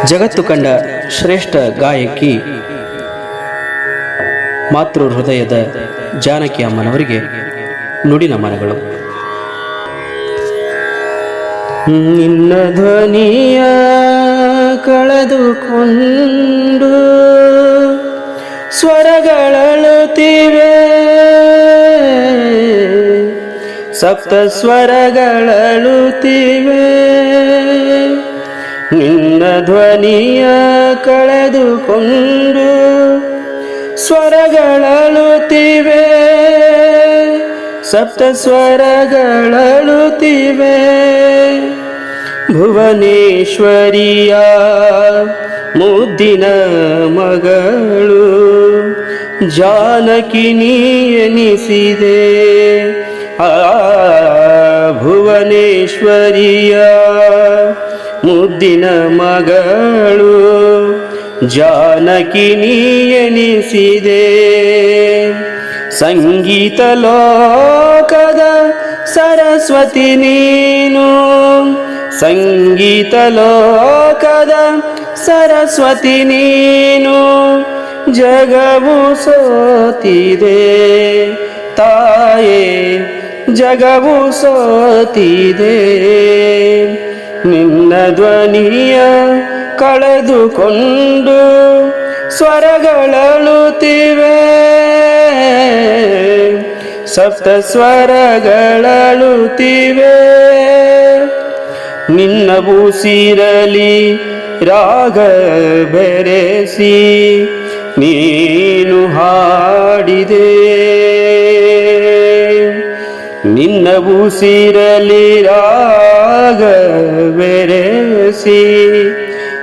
ಜಗತ್ತು ಕಂಡ ಶ್ರೇಷ್ಠ ಗಾಯಕಿ ಮಾತೃ ಹೃದಯದ ಜಾನಕಿ ಅಮ್ಮನವರಿಗೆ ನುಡಿ ನಮನಗಳು. ನಿನ್ನ ಧ್ವನಿಯ ಕಳೆದುಕೊಂಡು ಸ್ವರಗಳಳುತ್ತಿವೆ, ಸಪ್ತ ಸ್ವರಗಳಳುತ್ತಿವೆ. ನಿನ್ನ ಧ್ವನಿಯ ಕಳೆದುಕೊಂಡು ಸ್ವರಗಳಳುತ್ತಿವೆ, ಸಪ್ತ ಸ್ವರಗಳಳುತ್ತಿವೆ. ಭುವನೇಶ್ವರಿಯ ಮುದ್ದಿನ ಮಗಳು ಜಾನಕಿ ನೀ ಎನಿಸಿದೆ. ಭುವನೇಶ್ವರಿಯ ಮುದ್ದಿನ ಮಗಳು ಜಾನಕಿ ನೀ ಎನಿಸಿದೆ. ಸಂಗೀತ ಲೋಕದ ಸರಸ್ವತಿ ನೀನು, ಸಂಗೀತ ಲೋಕದ ಸರಸ್ವತಿ ನೀನು. ಜಗವು ಸೋತಿದೆ ತಾಯೇ, ಜಗವು ಸೋತಿದೆ. ನಿನ್ನ ಧ್ವನಿಯ ಕಳೆದುಕೊಂಡು ಸ್ವರಗಳಳುತ್ತಿವೆ, ಸಪ್ತ ಸ್ವರಗಳಳುತ್ತಿವೆ. ನಿನ್ನ ಉಸಿರಲಿ ರಾಗ ಬೆರೆಸಿ ನೀನು ಹಾಡಿದೆ. ನಿನ್ನ ಉಸಿರಲಿ ರಾಗ ಬೆರೆಸಿ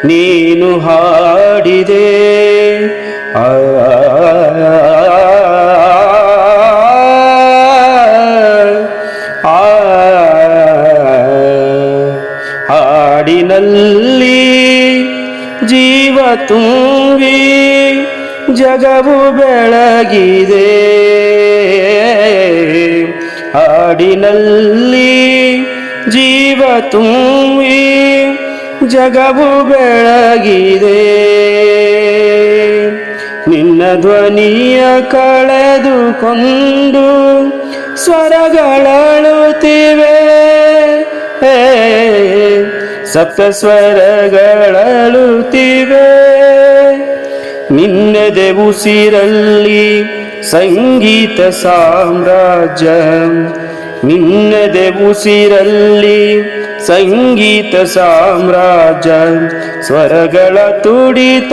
ನೀನು ಹಾಡಿದೆ. ಹಾಡಿನಲ್ಲಿ ಜೀವ ತುಂಬಿ ಜಗವು ಬೆಳಗಿದೆ. ಹಾಡಿನಲ್ಲಿ ಜೀವ ತುಂಬಿ ಜಗವು ಬೆಳಗಿದೆ. ನಿನ್ನ ಧ್ವನಿಯ ಕಳೆದುಕೊಂಡು ಸ್ವರಗಳಳುತ್ತಿವೆ, ಸಪ್ತ ಸ್ವರಗಳಳುತ್ತಿವೆ. ನಿನ್ನದೆ ಉಸಿರಲ್ಲಿ ಸಂಗೀತ ಸಾಮ್ರಾಜ್ಯ, ನಿನ್ನದೆ ಉಸಿರಲ್ಲಿ ಸಂಗೀತ ಸಾಮ್ರಾಜ್ಯ. ಸ್ವರಗಳ ತುಡಿತ